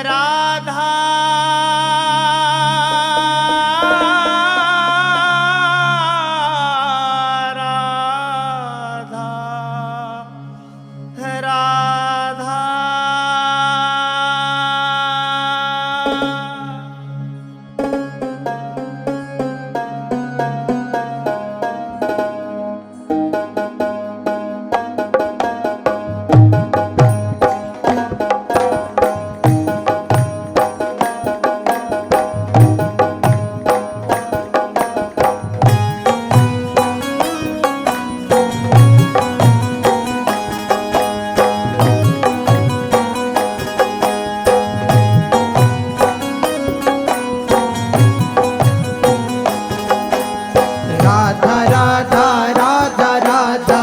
राधा राधा राधा राधा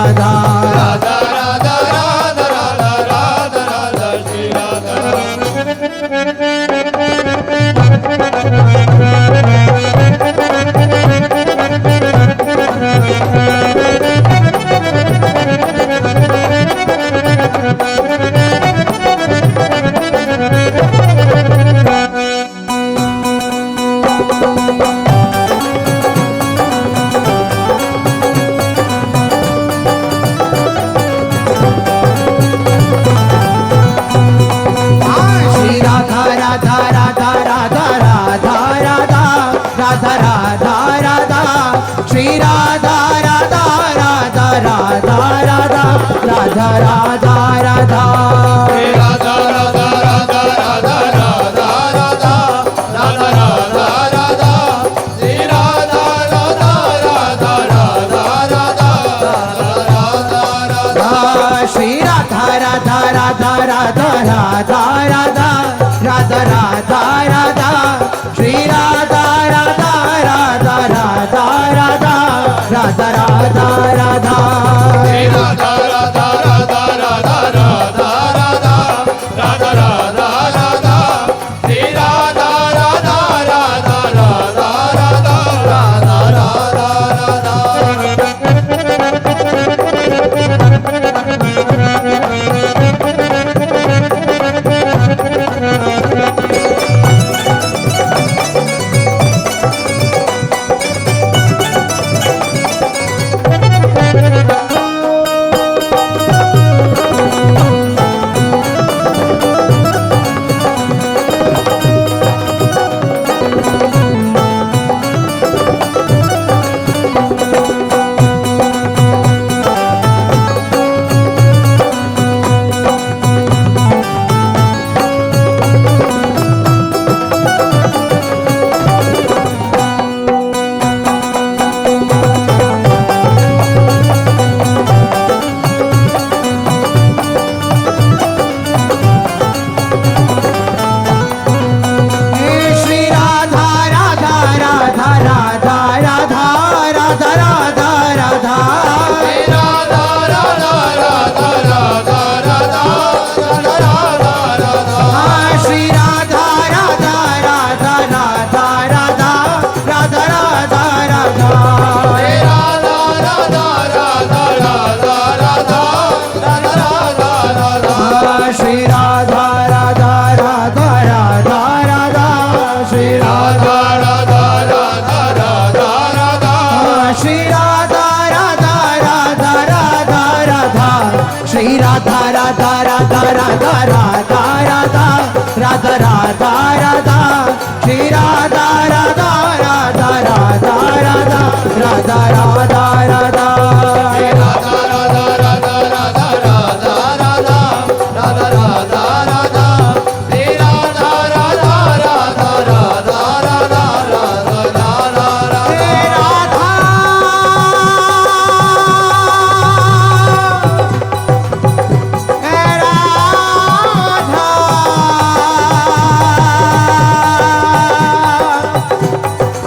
राधा राधा राधा राधा राधा राधा राधा श्री राधा श्री राधा राधा राधा राधा राधा राधा राधा राधा राधा श्री राधा राधा राधा राधा राधा राधा राधा राधा श्री राधा राधा राधा राधा राधा राधा राधा राधा राधा श्री राधा राधा राधा राधा राधा राधा राधा श्री राधा राधा राधा राधा राधा राधा राधा राधा राधा श्री राधा राधा राधा राधा राधा राधा राधा राधा श्री राधा राधा राधा राधा राधा राधा राधा राधा राधा श्री राधा राधा राधा राधा राधा राधा राधा राधा श्री राधा राधा राधा राधा राधा राधा राधा राधा श्री राधा राधा राधा राधा राधा राधा राधा श्री राधा राधा राधा राधा राधा राधा राधा राधा श्री राधा राधा राधा राधा राधा राधा राधा श्री राधा राधा राधा राधा राधा श्री राधा राधा राधा राधा राधा श्री राधा राधा राधा राधा राधा श्री राधा राधा राधा राधा राधा राधा राधा राधा राधा श्री राधा राधा राधा राधा राधा राधा राधा राधा श्री राधा राधा राधा राधा राधा राधा राधा राधा राधा श्री राधा राधा राधा राधा राधा राधा राधा हे राधा हे राधा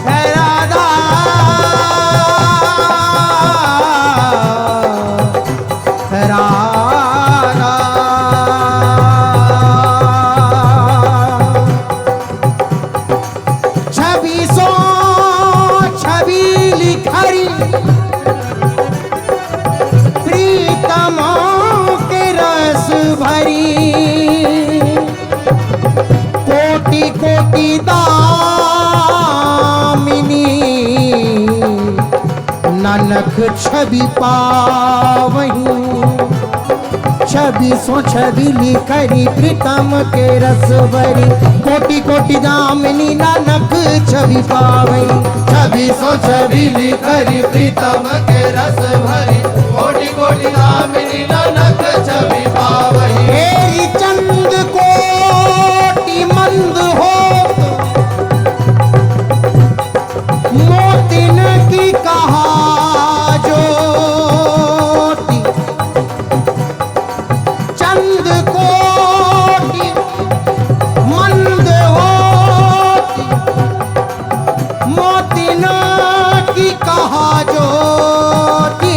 हे राधा हे राधा छवि सो छवि लिखरी प्रीतमों के रस भरी कोटि कोटि दामिनी नानक छवि पावही छवि सो छवि लिखरी प्रीतम के रस भरी कोटि कोटि दामिनी नानक छवि पावई छवि सो छवि लिखरी प्रीतम के रस भरी कोटि कोटि दामिनी नानक छवि पावही हेरी चंद कोटि मंद हो मोतिन की कहा ज्योति चंद कोटि मंद होती मोतिन की कहा ज्योति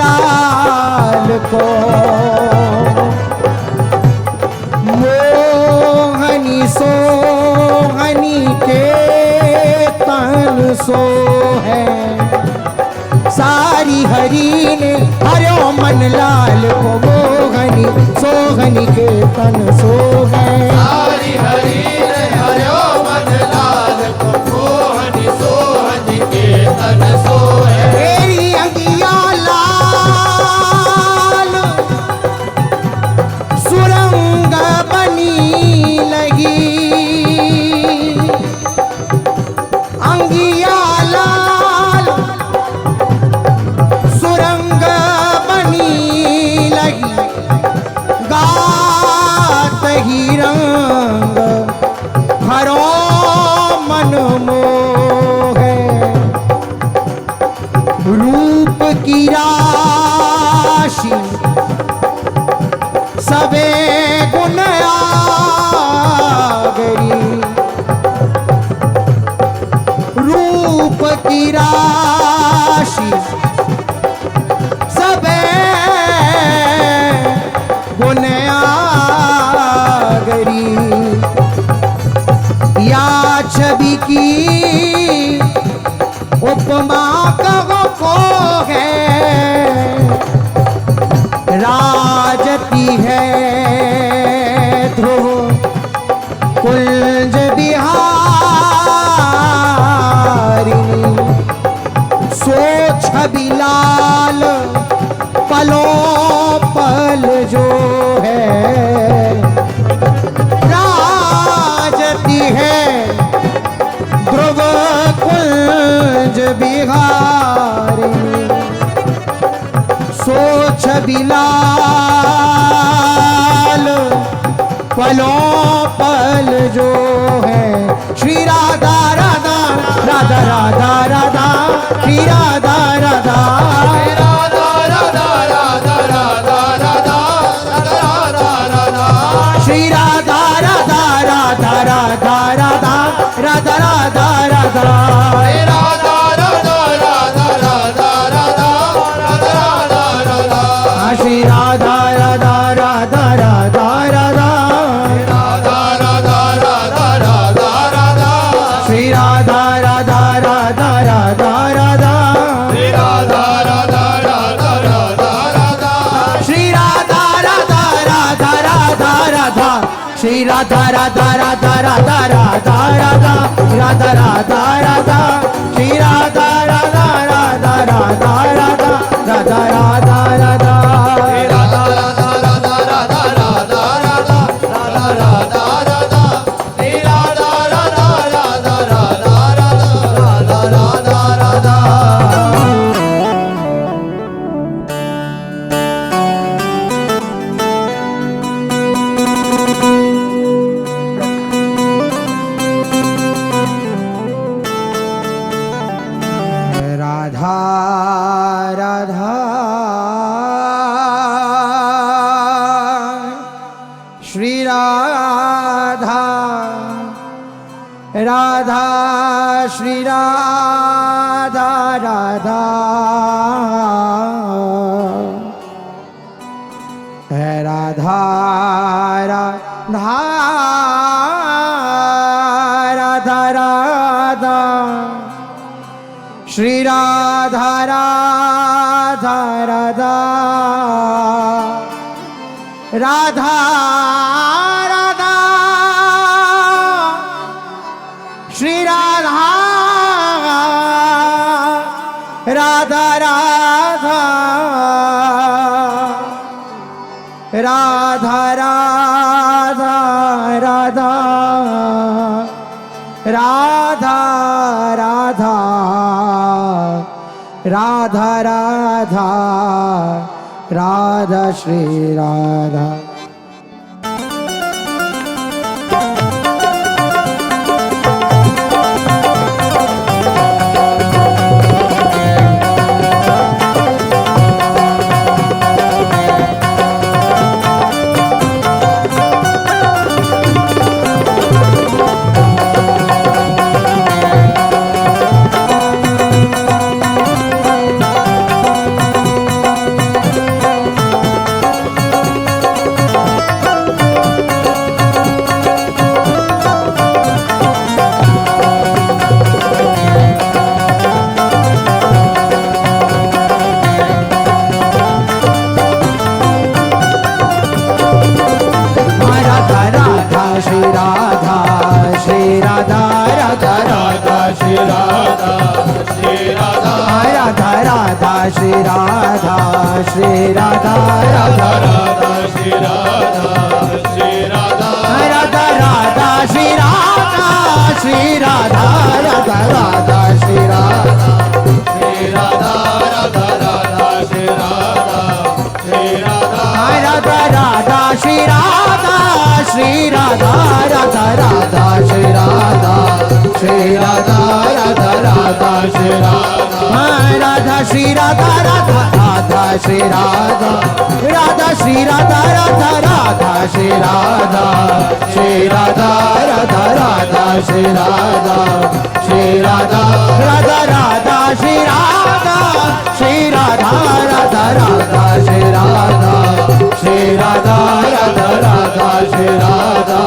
सो है। सारी हरी ने हरो मन लाल को मोहनी सोहनी के तन सो है। सारी हरी ने हरो मन लाल को मोहनी सोहनी के तन सोए। तेरी अंगिया लाल सुरंग बनी लगी। अंगिया लाल सुरंग बनी लगी। गात ही रंग हरो मन मोहे। रूप की राशि सबे गुण आगरी। रूप की राशि सबे गुण आगरी। या छवि की उपमा कहो को है। राजती है ध्रुव कुंज बिहारिणी। सो छवि लाल पलों पल जो है। राजती है ध्रुव कुंज बिहारिणी। सो छवि लाल पलों पल जो है। श्री राधा राधा राधा राधा राधा श्री राधा राधा। राधा राधा राधा राधा राधा राधा राधा। श्री राधा राधा राधा राधा राधा राधा राधा राधा। राधा राधा राधा राधा राधा राधा राधा। श्री राधा राधा राधा राधा राधा। राधा राधा राधा राधा राधा। श्री राधा राधा राधा राधा राधा। राधा राधा राधा राधा राधा। श्री राधा राधा राधा राधा राधा। श्री राधा राधा राधा राधा राधा राधा राधा राधा राधा। श्री राधा राधा राधा राधा राधा राधा राधा राधा। राधा राधा राधा राधा राधा राधा राधा राधा राधा। राधा राधा राधा राधा राधा राधा राधा। राधा राधा श्री राधा राधा श्री राधा राधा। राधा राधा राधा राधा। श्री राधा राधा राधा राधा राधा। श्री राधा राधा राधा राधा राधा राधा राधा राधा राधा राधा राधा श्री राधा। श्री राधा श्री राधा राधा राधा श्री राधा श्री राधा राधा राधा श्री राधा श्री राधा राधा राधा श्री राधा श्री राधा राधा राधा श्री राधा श्री राधा राधा राधा श्री राधा श्री राधा राधा राधा श्री राधा श्री राधा राधा राधा श्री राधा श्री राधा राधा राधा श्री राधा राधा श्री राधा राधा राधा श्री राधा राधा श्री राधा राधा राधा श्री राधा श्री राधा राधा राधा श्री राधा श्री राधा राधा राधा श्री राधा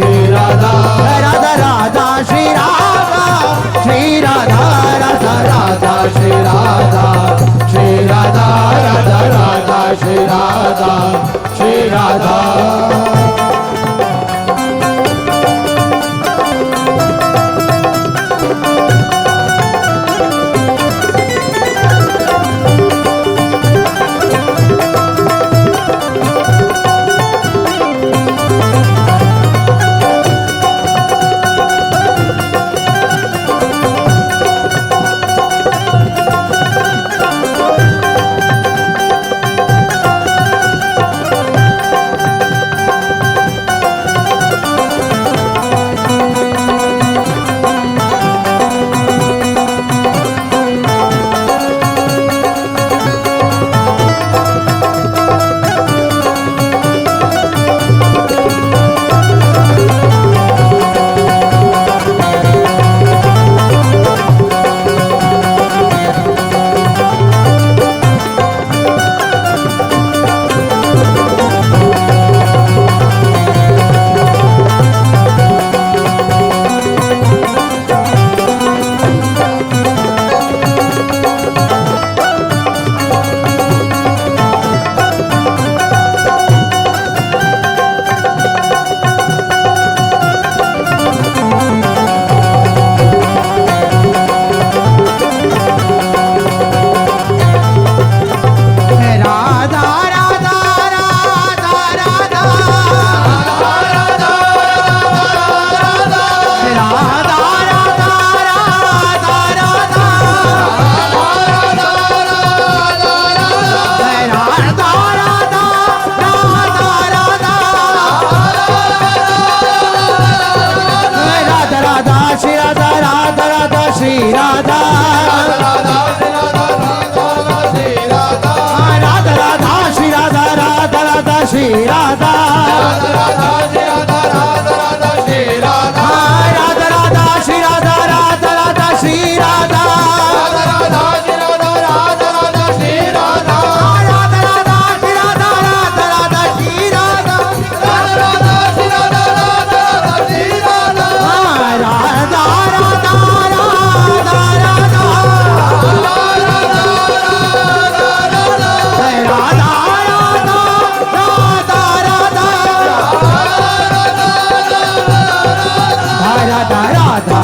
श्री राधा राधा राधा श्री राधा श्री राधा राधा राधा श्री राधा श्री राधा राधा राधा श्री राधा श्री राधा राधा राधा श्री राधा श्री राधा राधा राधा श्री राधा श्री राधा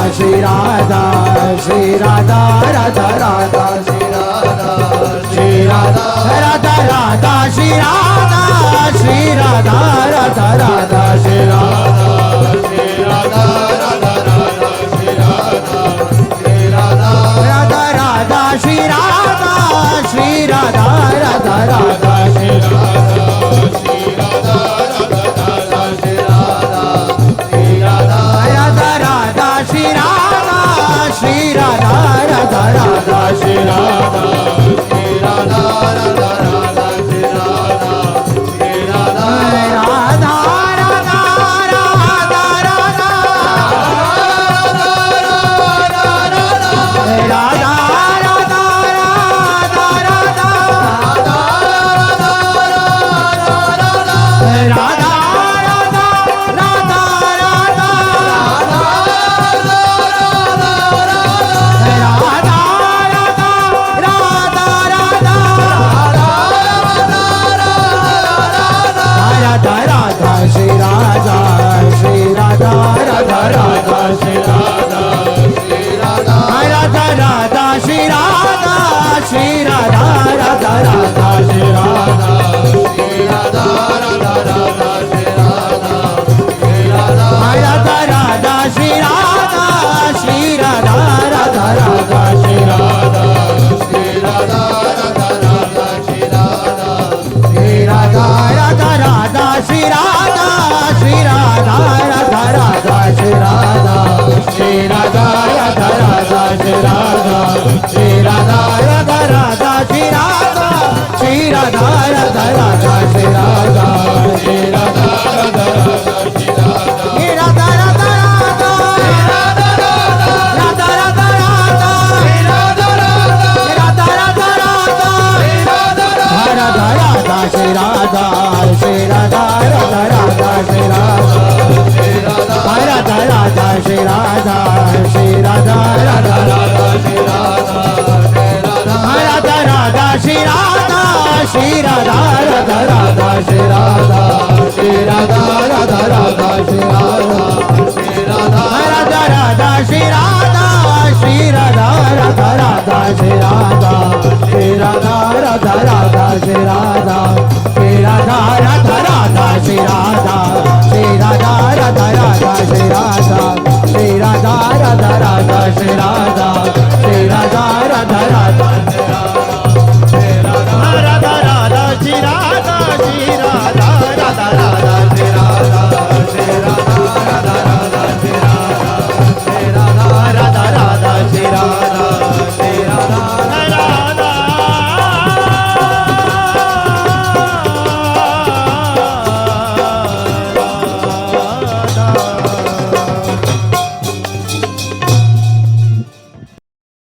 श्री राधा श्री राधा श्री राधा राधा राधा श्री राधा श्री राधा राधा राधा श्री राधा श्री राधा राधा राधा श्री राधा श्री राधा राधा राधा श्री राधा श्री राधा राधा राधा श्री राधा श्री राधा राधा राधा श्री राधा श्री राधा राधा राधा श्री राधा श्री राधा राधा राधा श्री राधा श्री राधा